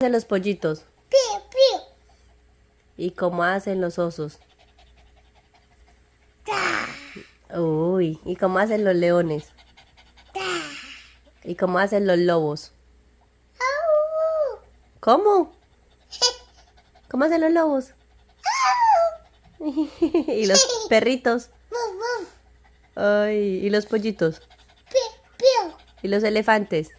hacen los pollitos? Piu, piu. ¿Y cómo hacen los osos? Ta, Uy, ¿y cómo hacen los leones? ta. ¿Y cómo hacen los lobos? Au. ¿Cómo? ¿Cómo hacen los lobos? ¿Y los perritos? Wuf, wuf. Ay, ¿y los pollitos? Piu, piu. ¿Y los elefantes?